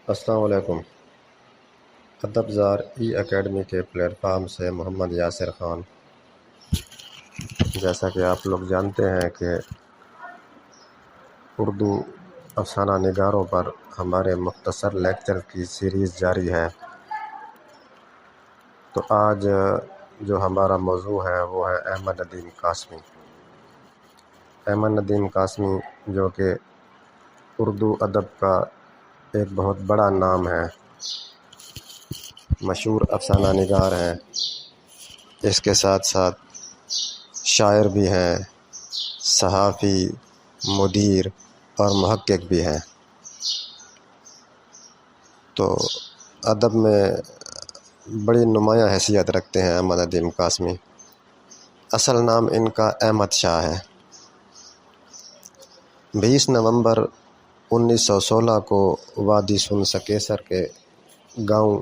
السلام علیکم۔ ادب زار ای اکیڈمی کے پلیٹ فارم سے محمد یاسر خان۔ جیسا کہ آپ لوگ جانتے ہیں کہ اردو افسانہ نگاروں پر ہمارے مختصر لیکچر کی سیریز جاری ہے، تو آج جو ہمارا موضوع ہے وہ ہے احمد ندیم قاسمی۔ احمد ندیم قاسمی جو کہ اردو ادب کا ایک بہت بڑا نام ہے، مشہور افسانہ نگار ہیں، اس کے ساتھ ساتھ شاعر بھی ہیں، صحافی، مدیر اور محقق بھی ہیں۔ تو ادب میں بڑی نمایاں حیثیت رکھتے ہیں احمد ندیم قاسمی۔ اصل نام ان کا احمد شاہ ہے۔ 20 نومبر 1916 کو وادی سن سکیسر کے گاؤں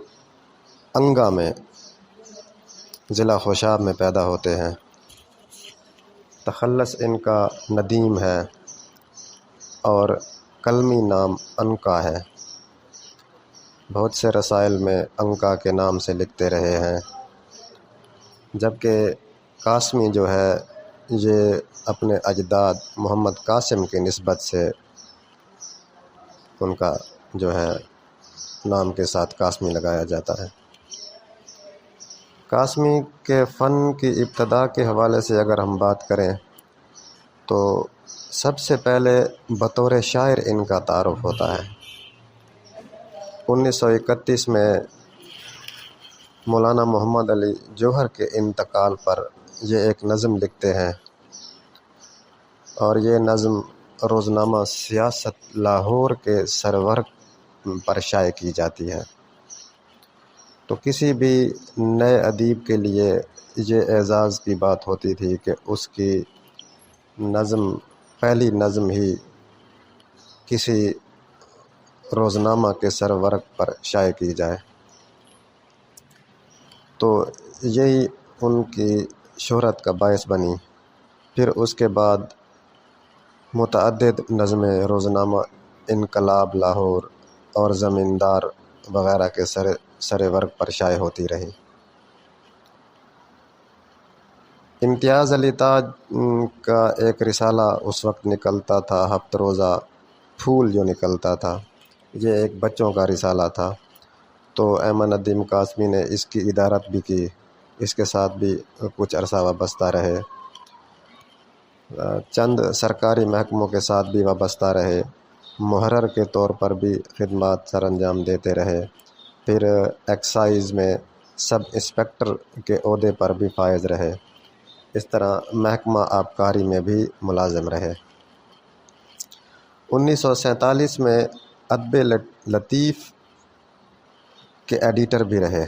انگا میں ضلع خوشاب میں پیدا ہوتے ہیں۔ تخلص ان کا ندیم ہے اور قلمی نام انکا ہے۔ بہت سے رسائل میں انکا کے نام سے لکھتے رہے ہیں، جبکہ قاسمی جو ہے یہ اپنے اجداد محمد قاسم کی نسبت سے ان کا جو ہے نام کے ساتھ قاسمی لگایا جاتا ہے۔ قاسمی کے فن کی ابتدا کے حوالے سے اگر ہم بات کریں تو سب سے پہلے بطور شاعر ان کا تعارف ہوتا ہے۔ 1931 میں مولانا محمد علی جوہر کے انتقال پر یہ ایک نظم لکھتے ہیں، اور یہ نظم روزنامہ سیاست لاہور کے سرورق پر شائع کی جاتی ہے۔ تو کسی بھی نئے ادیب کے لیے یہ اعزاز کی بات ہوتی تھی کہ اس کی نظم، پہلی نظم ہی کسی روزنامہ کے سرورق پر شائع کی جائے۔ تو یہی ان کی شہرت کا باعث بنی۔ پھر اس کے بعد متعدد نظمیں روزنامہ انقلاب لاہور اور زمیندار وغیرہ کے سرورق پر شائع ہوتی رہیں۔ امتیاز علی تاج کا ایک رسالہ اس وقت نکلتا تھا، ہفت روزہ پھول جو نکلتا تھا، یہ ایک بچوں کا رسالہ تھا۔ تو احمد ندیم قاسمی نے اس کی ادارت بھی کی، اس کے ساتھ بھی کچھ عرصہ وابستہ رہے، چند سرکاری محکموں کے ساتھ بھی وابستہ رہے، محرر کے طور پر بھی خدمات سر انجام دیتے رہے، پھر ایکسائز میں سب انسپکٹر کے عہدے پر بھی فائز رہے، اس طرح محکمہ آبکاری میں بھی ملازم رہے۔ 1947 میں ادب لطیف کے ایڈیٹر بھی رہے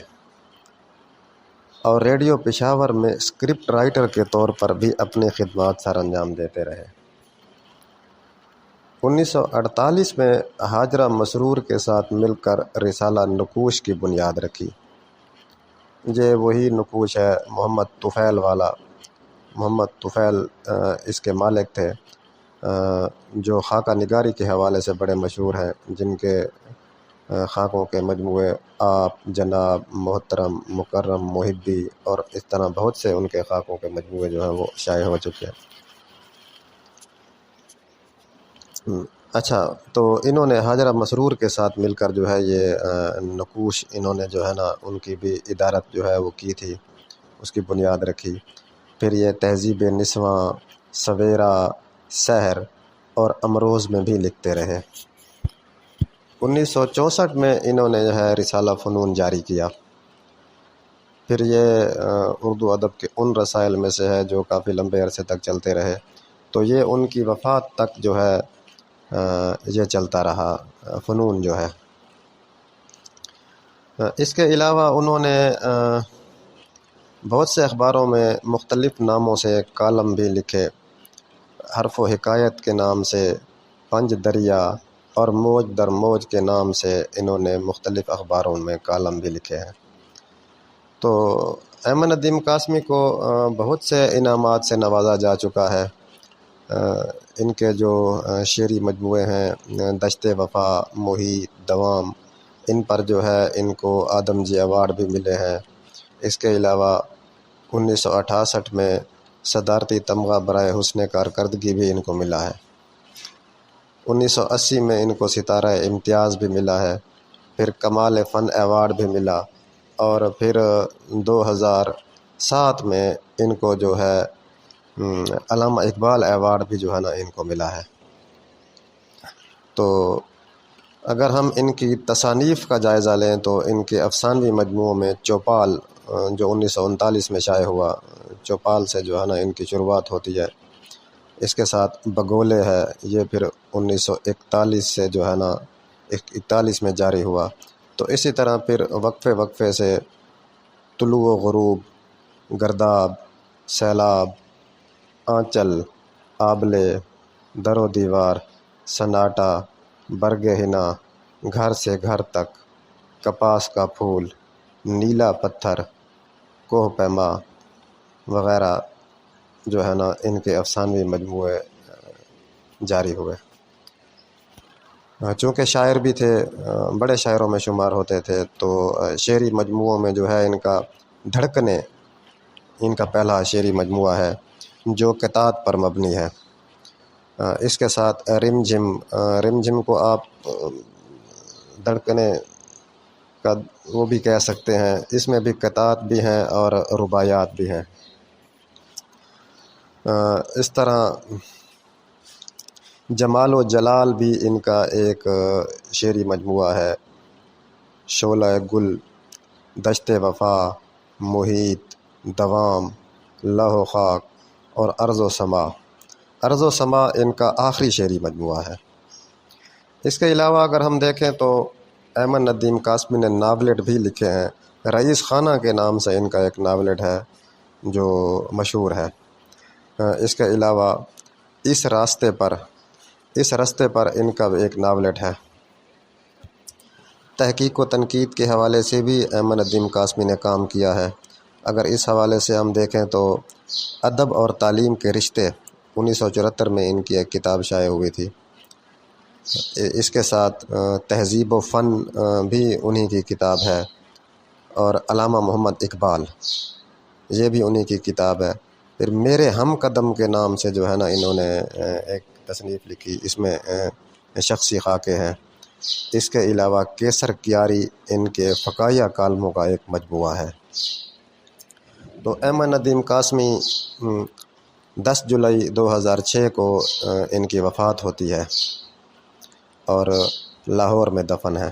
اور ریڈیو پشاور میں اسکرپٹ رائٹر کے طور پر بھی اپنی خدمات سر انجام دیتے رہے۔ 1948 میں حاجرہ مسرور کے ساتھ مل کر رسالہ نقوش کی بنیاد رکھی۔ یہ وہی نقوش ہے محمد طفیل والا۔ محمد طفیل اس کے مالک تھے، جو خاکہ نگاری کے حوالے سے بڑے مشہور ہیں، جن کے خاکوں کے مجموعے آپ، جناب، محترم، مکرم، محبی اور اس طرح بہت سے ان کے خاکوں کے مجموعے جو ہیں وہ شائع ہو چکے ہیں۔ اچھا، تو انہوں نے حاجرہ مسرور کے ساتھ مل کر جو ہے یہ نقوش انہوں نے جو ہے نا ان کی بھی ادارت جو ہے وہ کی تھی، اس کی بنیاد رکھی۔ پھر یہ تہذیب نسواں، سویرا، سحر اور امروز میں بھی لکھتے رہے۔ 1964 میں انہوں نے جو ہے رسالہ فنون جاری کیا۔ پھر یہ اردو ادب کے ان رسائل میں سے ہے جو کافی لمبے عرصے تک چلتے رہے، تو یہ ان کی وفات تک جو ہے یہ چلتا رہا فنون جو ہے۔ اس کے علاوہ انہوں نے بہت سے اخباروں میں مختلف ناموں سے کالم بھی لکھے۔ حرف و حکایت کے نام سے، پنج دریا اور موج در موج کے نام سے انہوں نے مختلف اخباروں میں کالم بھی لکھے ہیں۔ تو احمد ندیم قاسمی کو بہت سے انعامات سے نوازا جا چکا ہے۔ ان کے جو شعری مجموعے ہیں، دشت وفا، محیط، دوام ان پر جو ہے ان کو آدم جی ایوارڈ بھی ملے ہیں۔ اس کے علاوہ 1968 میں صدارتی تمغہ برائے حسن کارکردگی بھی ان کو ملا ہے۔ 1980 میں ان کو ستارہ امتیاز بھی ملا ہے، پھر کمال فن ایوارڈ بھی ملا، اور پھر 2007 میں ان کو جو ہے علامہ اقبال ایوارڈ بھی جو ہے نا ان کو ملا ہے۔ تو اگر ہم ان کی تصانیف کا جائزہ لیں تو ان کے افسانوی مجموعوں میں چوپال جو 1939 میں شائع ہوا، چوپال سے جو ہے نا ان کی شروعات ہوتی ہے۔ اس کے ساتھ بگولے ہے، یہ پھر 1941 سے جو ہے نا 41 میں جاری ہوا۔ تو اسی طرح پھر وقفے سے طلوع و غروب، گرداب، سیلاب، آنچل، آبلے، در و دیوار، سناٹا، برگ حنا، گھر سے گھر تک، کپاس کا پھول، نیلا پتھر، کوہ پیما وغیرہ جو ہے نا ان کے افسانوی مجموعے جاری ہوئے۔ چونکہ شاعر بھی تھے، بڑے شاعروں میں شمار ہوتے تھے، تو شعری مجموعوں میں جو ہے ان کا دھڑکنیں ان کا پہلا شعری مجموعہ ہے جو قطعات پر مبنی ہے۔ اس کے ساتھ رم جھم کو آپ دھڑکنیں کا وہ بھی کہہ سکتے ہیں، اس میں بھی قطعات بھی ہیں اور رباعیات بھی ہیں۔ اس طرح جمال و جلال بھی ان کا ایک شعری مجموعہ ہے، شعلہ گل، دشت وفا، محیط، دوام، لوح و خاک اور ارض و سما۔ ارض و سما ان کا آخری شعری مجموعہ ہے۔ اس کے علاوہ اگر ہم دیکھیں تو احمد ندیم قاسمی نے ناولٹ بھی لکھے ہیں۔ رئیس خانہ کے نام سے ان کا ایک ناولٹ ہے جو مشہور ہے۔ اس کے علاوہ اس راستے پر ان کا ایک ناولٹ ہے۔ تحقیق و تنقید کے حوالے سے بھی احمد ندیم قاسمی نے کام کیا ہے۔ اگر اس حوالے سے ہم دیکھیں تو ادب اور تعلیم کے رشتے 1974 میں ان کی ایک کتاب شائع ہوئی تھی۔ اس کے ساتھ تہذیب و فن بھی انہی کی کتاب ہے، اور علامہ محمد اقبال یہ بھی انہی کی کتاب ہے۔ پھر میرے ہم قدم کے نام سے جو ہے نا انہوں نے ایک تصنیف لکھی، اس میں شخصی خاکے ہیں۔ اس کے علاوہ کیسر کیاری ان کے فقاہیہ کالموں کا ایک مجموعہ ہے۔ تو احمد ندیم قاسمی 10 جولائی 2006 کو ان کی وفات ہوتی ہے اور لاہور میں دفن ہے۔